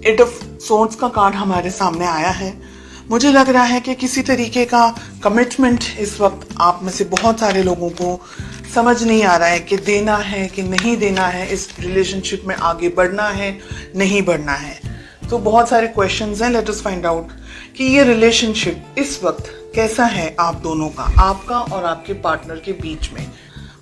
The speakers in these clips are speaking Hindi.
8 ऑफ सोर्ड्स का कार्ड हमारे सामने आया है। मुझे लग रहा है कि किसी तरीके का कमिटमेंट इस वक्त आप में से बहुत सारे लोगों को समझ नहीं आ रहा है कि देना है कि नहीं देना है, इस रिलेशनशिप में आगे बढ़ना है नहीं बढ़ना है। तो बहुत सारे क्वेश्चंस हैं। लेट अस फाइंड आउट कि ये रिलेशनशिप इस वक्त कैसा है आप दोनों का, आपका और आपके पार्टनर के बीच में।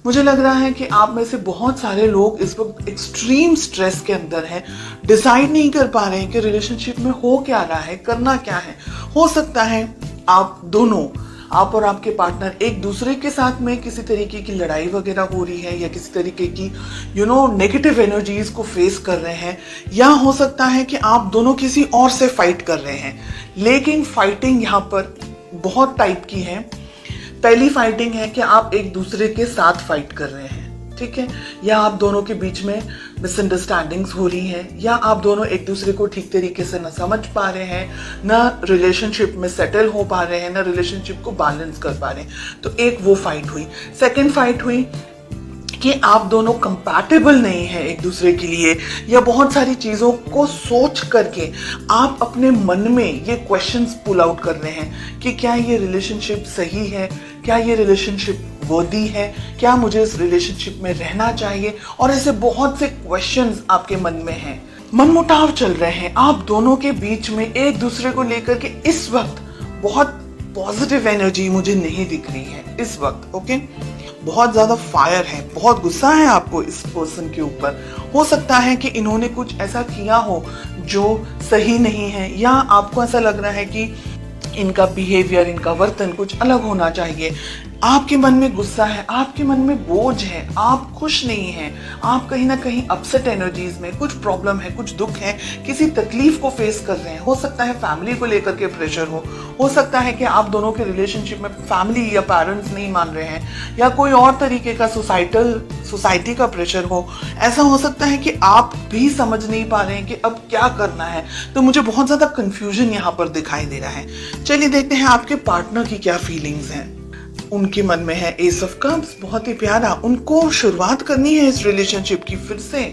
मुझे लग रहा है कि आप में से बहुत सारे लोग इस वक्त एक्सट्रीम स्ट्रेस के अंदर हैं, डिसाइड नहीं कर पा रहे हैं कि रिलेशनशिप में हो क्या रहा है, करना क्या है। हो सकता है आप दोनों, आप और आपके पार्टनर एक दूसरे के साथ में किसी तरीके की लड़ाई वगैरह हो रही है या किसी तरीके की नेगेटिव एनर्जीज को फेस कर रहे हैं, या हो सकता है कि आप दोनों किसी और से फाइट कर रहे हैं। लेकिन फाइटिंग यहाँ पर बहुत टाइप की है। पहली फाइटिंग है कि आप एक दूसरे के साथ फाइट कर रहे हैं, ठीक है, या आप दोनों के बीच में मिसअंडरस्टैंडिंग्स हो रही हैं, या आप दोनों एक दूसरे को ठीक तरीके से ना समझ पा रहे हैं, ना रिलेशनशिप में सेटल हो पा रहे हैं, ना रिलेशनशिप को बैलेंस कर पा रहे हैं। तो एक वो फाइट हुई। सेकेंड फाइट हुई कि आप दोनों कंपैटिबल नहीं है एक दूसरे के लिए, या बहुत सारी चीज़ों को सोच करके आप अपने मन में ये क्वेश्चंस पुल आउट कर रहे हैं कि क्या ये रिलेशनशिप सही है, क्या ये रिलेशनशिप वर्दी है, क्या मुझे इस रिलेशनशिप में रहना चाहिए। और ऐसे बहुत से क्वेश्चंस आपके मन में हैं, मनमुटाव चल रहे हैं आप दोनों के बीच में एक दूसरे को लेकर के। इस वक्त बहुत पॉजिटिव एनर्जी मुझे नहीं दिख रही है इस वक्त। ओके, बहुत ज्यादा फायर है, बहुत गुस्सा है आपको इस पर्सन के ऊपर। हो सकता है कि इन्होंने कुछ ऐसा किया हो जो सही नहीं है, या आपको ऐसा लग रहा है कि इनका बिहेवियर, इनका वर्तन कुछ अलग होना चाहिए। आपके मन में गुस्सा है, आपके मन में बोझ है, आप खुश नहीं हैं, आप कहीं ना कहीं अपसेट एनर्जीज में, कुछ प्रॉब्लम है, कुछ दुख है, किसी तकलीफ को फेस कर रहे हैं। हो सकता है फैमिली को लेकर के प्रेशर हो सकता है कि आप दोनों के रिलेशनशिप में फैमिली या पेरेंट्स नहीं मान रहे हैं, या कोई और तरीके का सोसाइटी का प्रेशर हो। ऐसा हो सकता है कि आप भी समझ नहीं पा रहे हैं कि अब क्या करना है। तो मुझे बहुत ज्यादा कंफ्यूजन यहाँ पर दिखाई दे रहा है। चलिए देखते हैं आपके पार्टनर की क्या फीलिंग्स हैं। उनके मन में है एस ऑफ कप्स, बहुत ही प्यारा। उनको शुरुआत करनी है इस रिलेशनशिप की, फिर से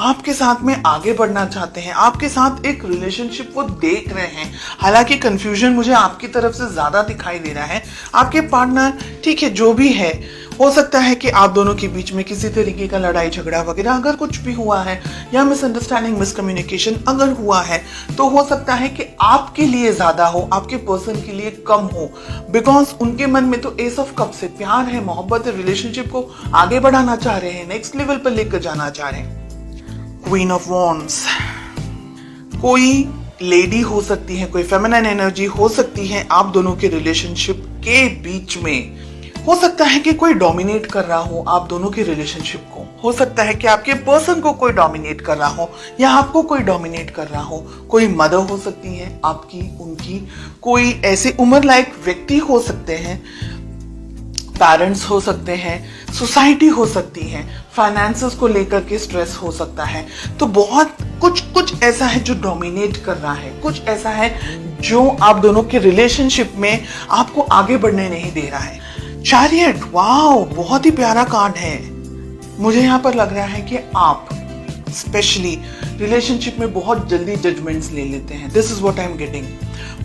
आपके साथ में आगे बढ़ना चाहते हैं, आपके साथ एक रिलेशनशिप वो देख रहे हैं। हालांकि कंफ्यूजन मुझे आपकी तरफ से ज्यादा दिखाई दे रहा है। आपके पार्टनर, ठीक है, जो भी है, हो सकता है कि आप दोनों के बीच में किसी तरीके का लड़ाई झगड़ा वगैरह अगर कुछ भी हुआ है, या मिसअंडरस्टैंडिंग, मिसकम्युनिकेशन अगर हुआ है, तो हो सकता है कि आपके लिए ज्यादा हो, आपके पर्सन के लिए कम हो। बिकॉज उनके मन में तो एस ऑफ कप से प्यार है, मोहब्बत है, रिलेशनशिप को आगे बढ़ाना चाह रहे हैं, नेक्स्ट लेवल पर लेकर जाना चाह रहे हैं। क्वीन ऑफ वॉन्ड्स, कोई लेडी हो सकती है, कोई फेमिनिन एनर्जी हो सकती है आप दोनों के रिलेशनशिप के बीच में। हो सकता है कि कोई डोमिनेट कर रहा हो आप दोनों के रिलेशनशिप को। हो सकता है कि आपके पर्सन को कोई डोमिनेट कर रहा हो, या आपको कोई डोमिनेट कर रहा हो। कोई मदर हो सकती है आपकी, उनकी, कोई ऐसे उम्र लायक व्यक्ति हो सकते हैं, पेरेंट्स हो सकते हैं, सोसाइटी हो सकती है, फाइनेंसेस को लेकर के स्ट्रेस हो सकता है। तो बहुत कुछ ऐसा है जो डोमिनेट कर रहा है, कुछ ऐसा है जो आप दोनों के रिलेशनशिप में आपको आगे बढ़ने नहीं दे रहा है। चैरियट, वाओ, बहुत ही प्यारा कार्ड है। मुझे यहाँ पर लग रहा है कि आप स्पेशली रिलेशनशिप में बहुत जल्दी जजमेंट्स ले लेते हैं। This is what I am getting.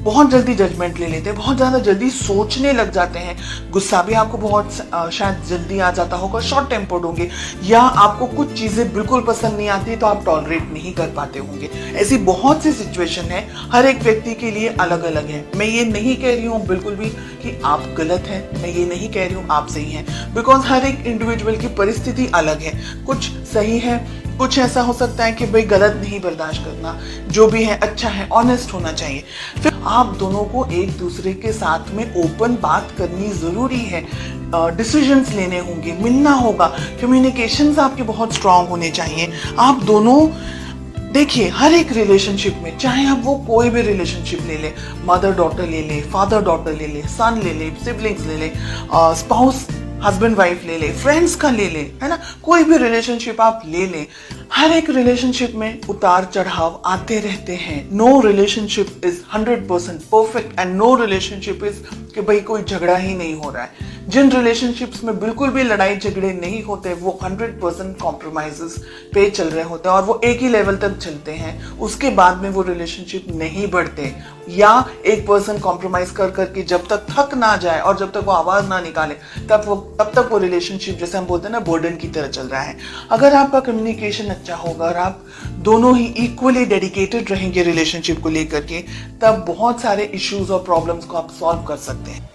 बहुत जल्दी जजमेंट ले लेते हैं, बहुत ज्यादा जल्दी सोचने लग जाते हैं। गुस्सा भी आपको बहुत शायद जल्दी आ जाता होगा, शॉर्ट टेम्पर्ड होंगे, या आपको कुछ चीजें बिल्कुल पसंद नहीं आती तो आप टॉलरेट नहीं कर पाते होंगे। ऐसी बहुत सी सिचुएशन है, हर एक व्यक्ति के लिए अलग अलग है। मैं ये नहीं कह रही हूँ बिल्कुल भी कि आप गलत हैं, मैं ये नहीं कह रही हूँ आप सही हैं, बिकॉज हर एक इंडिविजुअल की परिस्थिति अलग है। कुछ सही है, कुछ ऐसा हो सकता है कि भाई गलत नहीं बर्दाश्त करना, जो भी है अच्छा है, ऑनेस्ट होना चाहिए। फिर आप दोनों को एक दूसरे के साथ में ओपन बात करनी जरूरी है, डिसीजंस लेने होंगे, मिलना होगा, कम्युनिकेशंस आपके बहुत स्ट्रांग होने चाहिए। आप दोनों देखिए, हर एक रिलेशनशिप में, चाहे आप वो कोई भी रिलेशनशिप ले ले, मदर डॉटर ले ले, फादर डॉटर ले ले, सन ले ले, सिबलिंग्स ले ले, स्पाउस हस्बैंड वाइफ ले ले, फ्रेंड्स का ले ले, है ना, कोई भी रिलेशनशिप आप ले लें, हर एक रिलेशनशिप में उतार चढ़ाव आते रहते हैं। No relationship is 100% perfect, and no relationship is कि भाई कोई झगड़ा ही नहीं हो रहा है। जिन रिलेशनशिप्स में बिल्कुल भी लड़ाई झगड़े नहीं होते वो 100% कॉम्प्रोमाइजेस पे चल रहे होते हैं और वो एक ही लेवल तक चलते हैं, उसके बाद में वो रिलेशनशिप नहीं बढ़ते। या एक पर्सन कॉम्प्रोमाइज कर करके जब तक थक ना जाए और जब तक वो आवाज ना निकाले तब तक वो रिलेशनशिप, जैसे हम बोलते हैं ना, बर्डन की तरह चल रहा है। अगर आपका कम्युनिकेशन अच्छा होगा और आप दोनों ही इक्वली डेडिकेटेड रहेंगे रिलेशनशिप को लेकर के, तब बहुत सारे इश्यूज और प्रॉब्लम्स को आप सॉल्व कर सकते हैं।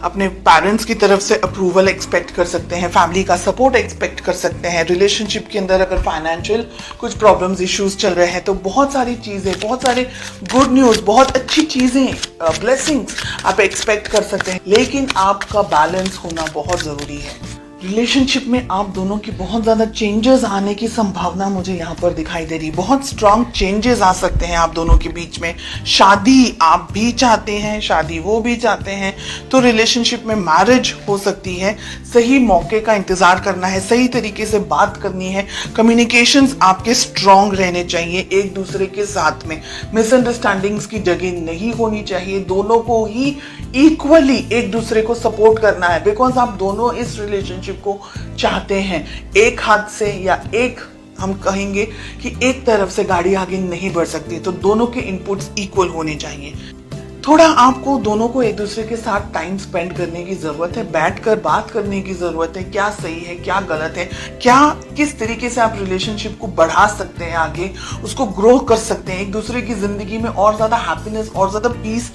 अपने पेरेंट्स की तरफ से अप्रूवल एक्सपेक्ट कर सकते हैं, फैमिली का सपोर्ट एक्सपेक्ट कर सकते हैं। रिलेशनशिप के अंदर अगर फाइनेंशियल कुछ प्रॉब्लम्स इश्यूज चल रहे हैं तो बहुत सारी चीज़ें, बहुत सारे गुड न्यूज़, बहुत अच्छी चीज़ें, ब्लेसिंग्स आप एक्सपेक्ट कर सकते हैं। लेकिन आपका बैलेंस होना बहुत ज़रूरी है। रिलेशनशिप में आप दोनों की बहुत ज़्यादा चेंजेस आने की संभावना मुझे यहाँ पर दिखाई दे रही। बहुत स्ट्रांग चेंजेस आ सकते हैं आप दोनों के बीच में। शादी आप भी चाहते हैं, शादी वो भी चाहते हैं, तो रिलेशनशिप में मैरिज हो सकती है। सही मौके का इंतज़ार करना है, सही तरीके से बात करनी है, कम्युनिकेशंस आपके स्ट्रांग रहने चाहिए एक दूसरे के साथ में। मिसअंडरस्टैंडिंग्स की जगह नहीं होनी चाहिए, दोनों को ही इक्वली एक दूसरे को सपोर्ट करना है, बिकॉज आप दोनों इस रिलेशनशिप को चाहते हैं। एक हाथ से या एक, हम कहेंगे कि एक तरफ से गाड़ी आगे नहीं बढ़ सकती, तो दोनों के इनपुट्स इक्वल होने चाहिए। थोड़ा आपको दोनों को एक दूसरे के साथ टाइम स्पेंड करने की जरूरत है, बैठकर बात करने की जरूरत है, क्या सही है क्या गलत है, क्या किस तरीके से आप रिलेशनशिप को बढ़ा सकते हैं, आगे उसको ग्रो कर सकते हैं, एक दूसरे की जिंदगी में और ज्यादा हैप्पीनेस और ज्यादा पीस